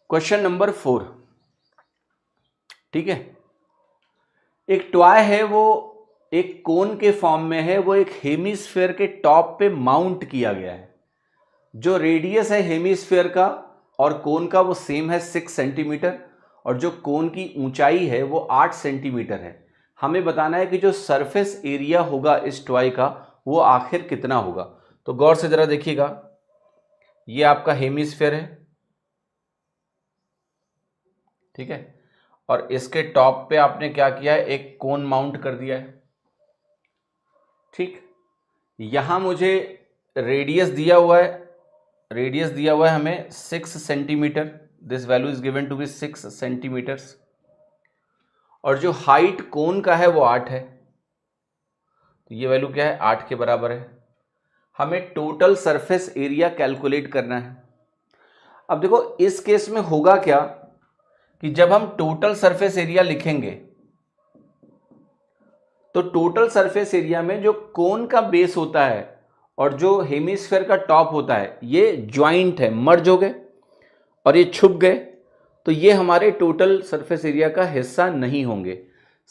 Question number 4। ठीक है, एक टॉय है, वो एक कोन के फॉर्म में है, वो एक हेमिस्फेयर के टॉप पे माउंट किया गया है। जो रेडियस है हेमिस्फेयर का और कोन का वो सेम है 6 सेंटीमीटर, और जो कोन की ऊंचाई है वो 8 सेंटीमीटर है। हमें बताना है कि जो सरफेस एरिया होगा इस टॉय का वो आखिर कितना होगा। तो गौर से जरा देखिएगा, ये आपका हेमिस्फेयर है, ठीक है, और इसके टॉप पे आपने क्या किया है, एक कोन माउंट कर दिया है। ठीक, यहां मुझे रेडियस दिया हुआ है, रेडियस दिया हुआ है हमें 6 centimetre, this value is given to be 6 centimetres, और जो हाइट कोन का है वो 8 है, तो ये वैल्यू क्या है, 8 के बराबर है। हमें टोटल सरफेस एरिया कैलकुलेट करना है। अब देखो इस केस में होगा क्या कि जब हम टोटल सरफेस एरिया लिखेंगे तो टोटल सरफेस एरिया में जो कोन का बेस होता है और जो हेमिस्फेयर का टॉप होता है ये ज्वाइंट है, मर्ज हो गए और ये छुप गए, तो ये हमारे टोटल सरफेस एरिया का हिस्सा नहीं होंगे।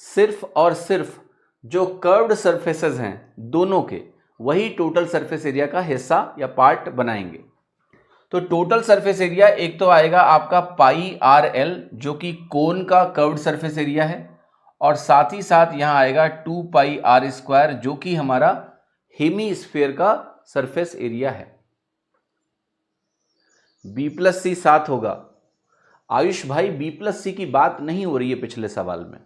सिर्फ और सिर्फ जो कर्व्ड सरफेसेस हैं दोनों के, वही टोटल सरफेस एरिया का हिस्सा या पार्ट बनाएंगे। तो टोटल सरफेस एरिया एक तो आएगा आपका पाई आर एल, जो कि कोन का कर्व्ड सरफेस एरिया है, और साथ ही साथ यहां आएगा 2 पाई आर स्क्वायर, जो कि हमारा हेमिस्फेयर का सरफेस एरिया है। बी प्लस सी 7 होगा। आयुष भाई बी प्लस सी की बात नहीं हो रही है पिछले सवाल में,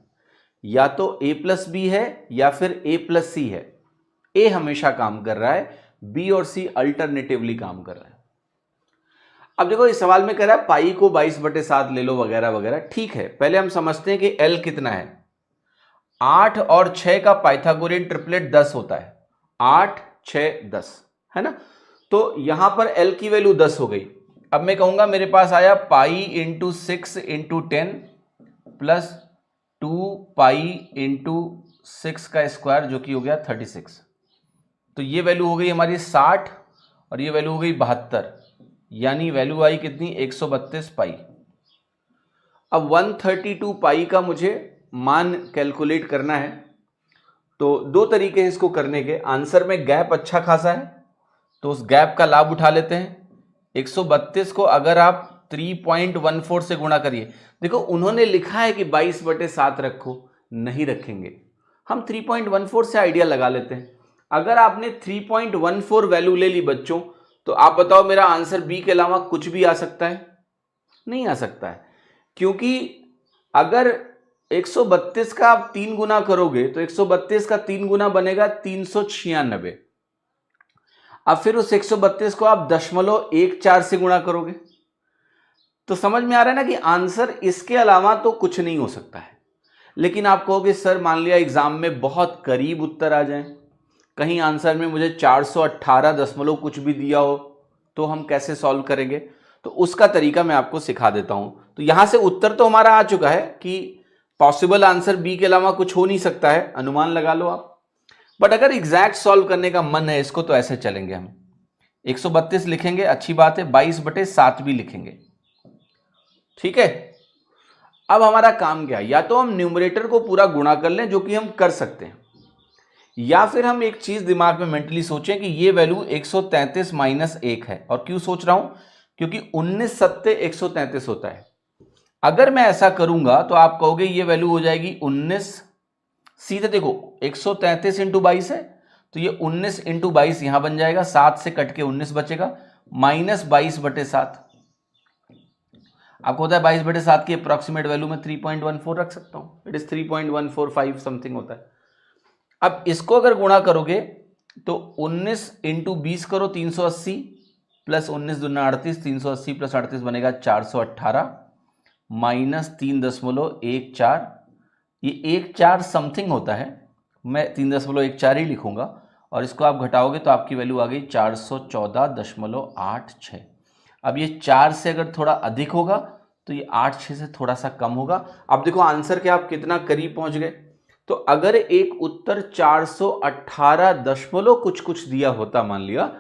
या तो ए प्लस बी है या फिर ए प्लस सी है। ए हमेशा काम कर रहा है, बी और सी अल्टरनेटिवली काम कर रहा है। अब देखो इस सवाल में कह रहा है पाई को 22/7 ले लो वगैरह वगैरह, ठीक है। पहले हम समझते हैं कि एल कितना है। 8 और 6 का पाइथागोरियन ट्रिपलेट 10 होता है, 8 6 10, है ना। तो यहां पर एल की वैल्यू 10 हो गई। अब मैं कहूंगा मेरे पास आया pi into 6 into 10 plus 2 pi into 6 का स्क्वायर, जो कि हो गया 36। तो ये वैल्यू हो गई हमारी 60 और ये वैल्यू हो गई 72, यानी वैल्यू आई कितनी, 132 पाई। अब 132 पाई का मुझे मान कैलकुलेट करना है। तो दो तरीके हैं इसको करने के। आंसर में गैप अच्छा खासा है तो उस गैप का लाभ उठा लेते हैं। 132 को अगर आप 3.14 से गुणा करिए, देखो उन्होंने लिखा है कि 22/7 रखो, नहीं रखेंगे, हम 3.14 से आइडिया लगा लेते हैं। अगर आपने 3.14 वैल्यू ले ली बच्चों, तो आप बताओ मेरा आंसर बी के अलावा कुछ भी आ सकता है? नहीं आ सकता है, क्योंकि अगर 132 का आप 3 गुना करोगे तो 132 का 3 गुना बनेगा 396। अब फिर उस 132 को आप 0.14 से गुणा करोगे, तो समझ में आ रहा है ना कि आंसर इसके अलावा तो कुछ नहीं हो सकता है। लेकिन आप कहोगे सर मान लिया एग्जाम में बहुत करीब उत्तर आ जाए, कहीं आंसर में मुझे 418 दशमलव कुछ भी दिया हो, तो हम कैसे सॉल्व करेंगे? तो उसका तरीका मैं आपको सिखा देता हूं। तो यहां से उत्तर तो हमारा आ चुका है कि पॉसिबल आंसर बी के अलावा कुछ हो नहीं सकता है, अनुमान लगा लो आप। बट अगर एग्जैक्ट सॉल्व करने का मन है इसको, तो ऐसे चलेंगे, हम 132 लिखेंगे, अच्छी बात है, 22/7 भी लिखेंगे, ठीक है। अब हमारा काम क्या है, या तो हम न्यूमरेटर को पूरा गुणा कर लें, जो कि हम कर सकते हैं, या फिर हम एक चीज दिमाग में मेंटली सोचें कि ये वैल्यू 133 माइनस 1 है। और क्यों सोच रहा हूं, क्योंकि 19 सत्ते 133 होता है। अगर मैं ऐसा करूंगा तो आप कहोगे ये वैल्यू हो जाएगी 19, सीधे देखो 133 इंटू 22 है, तो ये 19 इंटू 22 यहां बन जाएगा, 7 से कट के 19 बचेगा, माइनस 22/7। आपको होता है 22/7 की अप्रॉक्सीमेट वैल्यू में 3.14 रख सकता हूं, इट इज 3.145 समथिंग होता है। अब इसको अगर गुणा करोगे तो 19 इंटू 20 करो 380, प्लस 19 दूना 38, 380 प्लस 38 बनेगा 418, माइनस 3.14, ये 14 समथिंग होता है, मैं 3.14 ही लिखूंगा, और इसको आप घटाओगे तो आपकी वैल्यू आ गई 414.86। अब ये 4 से अगर थोड़ा अधिक होगा तो ये 8 से थोड़ा सा कम होगा। अब देखो आंसर के आप कितना करीब पहुंच गए। तो अगर एक उत्तर 418 दशमलव कुछ कुछ दिया होता मान लिया,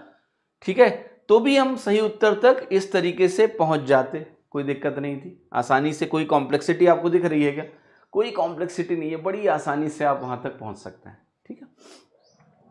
ठीक है, तो भी हम सही उत्तर तक इस तरीके से पहुंच जाते। कोई दिक्कत नहीं थी, आसानी से। कोई कॉम्प्लेक्सिटी आपको दिख रही है क्या? कोई कॉम्प्लेक्सिटी नहीं है, बड़ी आसानी से आप वहाँ तक पहुँच सकते हैं। ठीक है।